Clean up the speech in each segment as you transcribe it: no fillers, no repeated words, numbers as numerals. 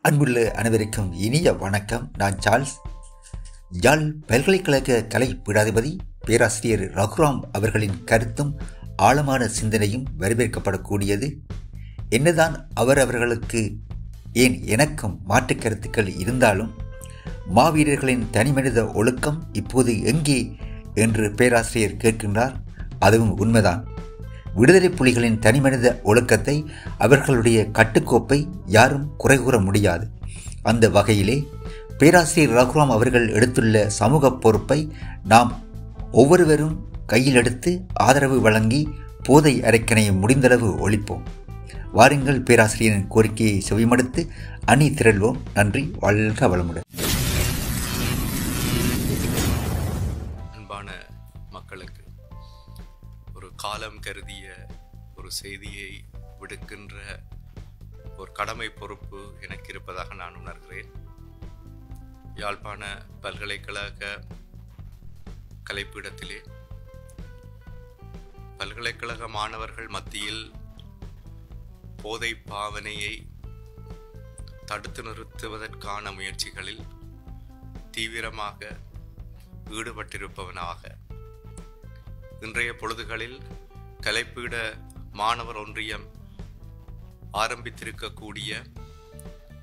அன்புள்ள அனைவருக்கும் இனிய வணக்கம். நான் சார்ல்ஸ். யாழ் பல்கலைக்கழக கலை பீடாதிபதி பேராசிரியர் ரகுராம் அவர்களின் கருத்தும் ஆழமான சிந்தனையும் வரவேற்கப்படக்கூடியது. என்னதான் அவர்களுக்கு ஏன் எனக்கும் மாற்றுக் கருத்துக்கள் இருந்தாலும் மாவீரர்களின் தனிமனித ஒழுக்கம் இப்போது எங்கே என்று பேராசிரியர் கேட்கின்றார். அதுவும் உண்மைதான். விடுதலை புலிகளின் தனிமனித ஒழுக்கத்தை, அவர்களுடைய கட்டுக்கோப்பை யாரும் குறை கூற முடியாது. அந்த வகையிலே பேராசிரியர் ரகுராம் அவர்கள் எடுத்துள்ள சமூக பொறுப்பை நாம் ஒவ்வொருவரும் கையில் எடுத்து ஆதரவு வழங்கி போதை அரக்கனை முடிந்தளவு ஒழிப்போம். வாருங்கள், பேராசிரியரின் கோரிக்கையை செவிமடுத்து அணி திரள்வோம். நன்றி. வாழ்க வளமுடன். அன்பான மக்களுக்கு ஒரு காலம் கருதிய ஒரு செய்தியை விடுக்கின்ற ஒரு கடமை பொறுப்பு எனக்கு இருப்பதாக நான் உணர்கிறேன். யாழ்ப்பாண பல்கலைக்கழக கலைப்பீடத்திலே பல்கலைக்கழக மாணவர்கள் மத்தியில் போதை பாவனையை தடுத்து நிறுத்துவதற்கான முயற்சிகளில் தீவிரமாக ஈடுபட்டிருப்பவனாக இன்றைய பொழுதுகளில் கலைப்பீட மாணவர் ஒன்றியம் ஆரம்பித்திருக்கக்கூடிய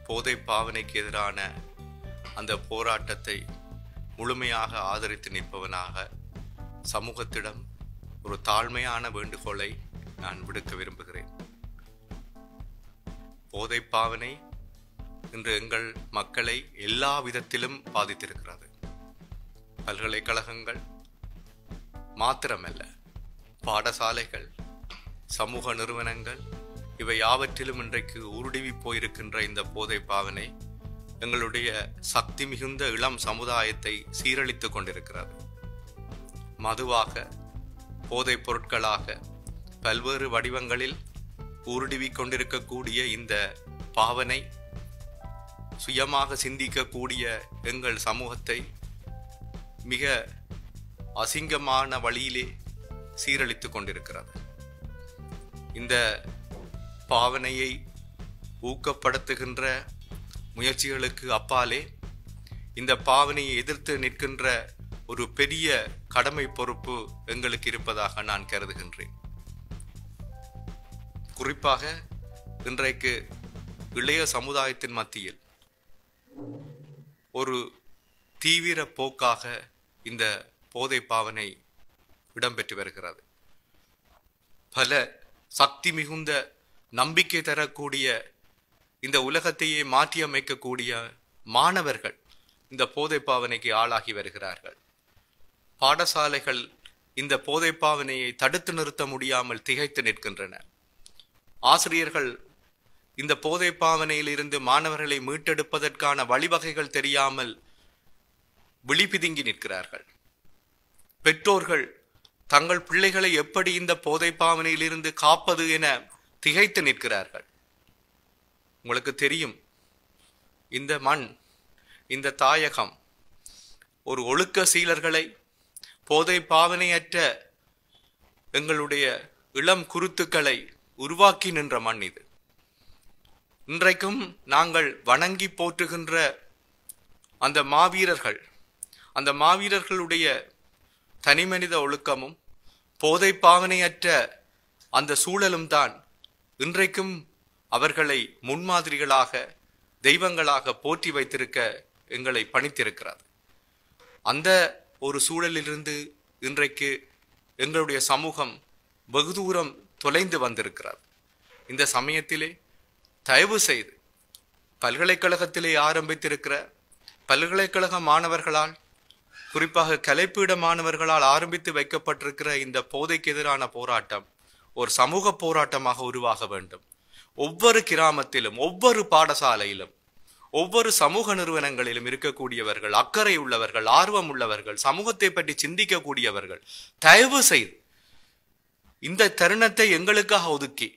போதை பாவனைக்கு எதிரான அந்த போராட்டத்தை முழுமையாக ஆதரித்து நிற்பவனாக சமூகத்திடம் ஒரு தாழ்மையான வேண்டுகோளை நான் விடுக்க விரும்புகிறேன். போதை பாவனை இன்று எங்கள் மக்களை எல்லா விதத்திலும் பாதித்திருக்கிறது. பல்கலைக்கழகங்கள் மாத்திரமல்ல, பாடசாலைகள், சமூக நிறுவனங்கள், இவை யாவற்றிலும் இன்றைக்கு ஊடுருவி போயிருக்கின்ற இந்த போதை பாவனை எங்களுடைய சக்தி மிகுந்த இளம் சமுதாயத்தை சீரழித்துக் கொண்டிருக்கிறது. மதுவாக, போதைப் பொருட்களாக, பல்வேறு வடிவங்களில் ஊடுருவி கொண்டிருக்கக்கூடிய இந்த பாவனை சுயமாக சிந்திக்கக்கூடிய எங்கள் சமூகத்தை மிக அசிங்கமான வழியிலே சீரழித்துக் கொண்டிருக்கிறது. இந்த பாவனையை ஊக்கப்படுத்துகின்ற முயற்சிகளுக்கு அப்பாலே இந்த பாவனையை எதிர்த்து நிற்கின்ற ஒரு பெரிய கடமை பொறுப்பு எங்களுக்கு இருப்பதாக நான் கருதுகின்றேன். குறிப்பாக இன்றைக்கு இளைய சமுதாயத்தின் மத்தியில் ஒரு தீவிர போக்காக இந்த போதை பாவனை இடம்பெற்று வருகிறது. பல சக்தி மிகுந்த நம்பிக்கை தரக்கூடிய இந்த உலகத்தையே மாற்றியமைக்கக்கூடிய மாணவர்கள் இந்த போதை பாவனைக்கு ஆளாகி வருகிறார்கள். பாடசாலைகள் இந்த போதை பாவனையை தடுத்து நிறுத்த முடியாமல் திகைத்து நிற்கின்றன. ஆசிரியர்கள் இந்த போதை பாவனையில் இருந்து மாணவர்களை மீட்டெடுப்பதற்கான வழிவகைகள் தெரியாமல் விழிபிதுங்கி நிற்கிறார்கள். பெற்றோர்கள் தங்கள் பிள்ளைகளை எப்படி இந்த போதை பாவனையில் இருந்து காப்பது என திகைத்து நிற்கிறார்கள். உங்களுக்கு தெரியும், இந்த மண், இந்த தாயகம் ஒரு ஒழுக்க சீலர்களை, போதை பாவனையற்ற எங்களுடைய இளம் குருத்துக்களை உருவாக்கி நின்ற மண் இது. இன்றைக்கும் நாங்கள் வணங்கி போற்றுகின்ற அந்த மாவீரர்கள், அந்த மாவீரர்களுடைய தனிமனித ஒழுக்கமும் போதை பாவனையற்ற அந்த சூழலும் தான் இன்றைக்கும் அவர்களை முன்மாதிரிகளாக, தெய்வங்களாக போற்றி வைத்திருக்க எங்களை பணித்திருக்கிறது. அந்த ஒரு சூழலிலிருந்து இன்றைக்கு எங்களுடைய சமூகம் வெகு தூரம் தொலைந்து வந்திருக்கிறது. இந்த சமயத்திலே தயவு செய்து பல்கலைக்கழகத்திலே ஆரம்பித்திருக்கிற பல்கலைக்கழக மாணவர்களால், குறிப்பாக கலைப்பீட மாணவர்களால் ஆரம்பித்து வைக்கப்பட்டிருக்கிற இந்த போதைக்கு எதிரான போராட்டம் ஒரு சமூக போராட்டமாக உருவாக வேண்டும். ஒவ்வொரு கிராமத்திலும், ஒவ்வொரு பாடசாலையிலும், ஒவ்வொரு சமூக நிறுவனங்களிலும் இருக்கக்கூடியவர்கள், அக்கறை உள்ளவர்கள், ஆர்வம் உள்ளவர்கள், சமூகத்தை பற்றி சிந்திக்கக்கூடியவர்கள் தயவு செய்து இந்த தருணத்தை எங்களுக்காக ஒதுக்கி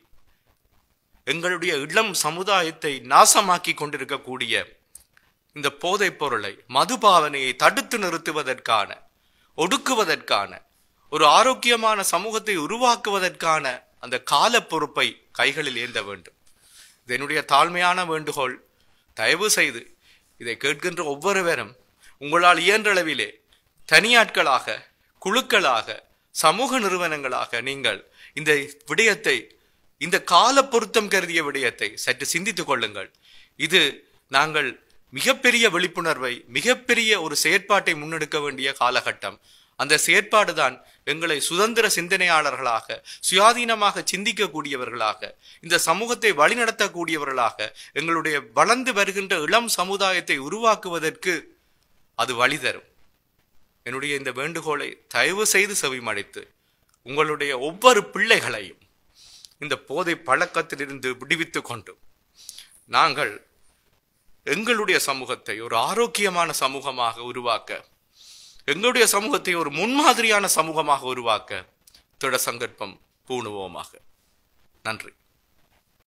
எங்களுடைய இளம் சமுதாயத்தை நாசமாக்கி கொண்டிருக்கக்கூடிய இந்த போதைப் பொருளை, மதுபாவனையை தடுத்து நிறுத்துவதற்கான, ஒடுக்குவதற்கான, ஒரு ஆரோக்கியமான சமூகத்தை உருவாக்குவதற்கான அந்த கால பொறுப்பை கைகளில் ஏந்த வேண்டும். இதனுடைய தாழ்மையான வேண்டுகோள் தயவு செய்து இதை கேட்கின்ற ஒவ்வொருவரும் உங்களால் இயன்றளவிலே தனியாட்களாக, குழுக்களாக, சமூக நிறுவனங்களாக நீங்கள் இந்த விடயத்தை, இந்த கால பொருத்தம் கருதிய விடயத்தை சற்று சிந்தித்துக் கொள்ளுங்கள். இது நாங்கள் மிகப்பெரிய விழிப்புணர்வை, மிகப்பெரிய ஒரு செயற்பாட்டை முன்னெடுக்க வேண்டிய காலகட்டம். அந்த செயற்பாடுதான் எங்களை சுதந்திர சிந்தனையாளர்களாக, சுயாதீனமாக சிந்திக்கக்கூடியவர்களாக, இந்த சமூகத்தை வழிநடத்தக்கூடியவர்களாக, எங்களுடைய வளர்ந்து வருகின்ற இளம் சமுதாயத்தை உருவாக்குவதற்கு அது வழி தரும். என்னுடைய இந்த வேண்டுகோளை தயவு செய்து செவிமடைத்து உங்களுடைய ஒவ்வொரு பிள்ளைகளையும் இந்த போதை பழக்கத்திலிருந்து விடுவித்துக் கொண்டு நாங்கள் எங்களுடைய சமூகத்தை ஒரு ஆரோக்கியமான சமூகமாக உருவாக்க, எங்களுடைய சமூகத்தை ஒரு முன்மாதிரியான சமூகமாக உருவாக்க திட சங்கற்பம் பூணுவோமாக. நன்றி.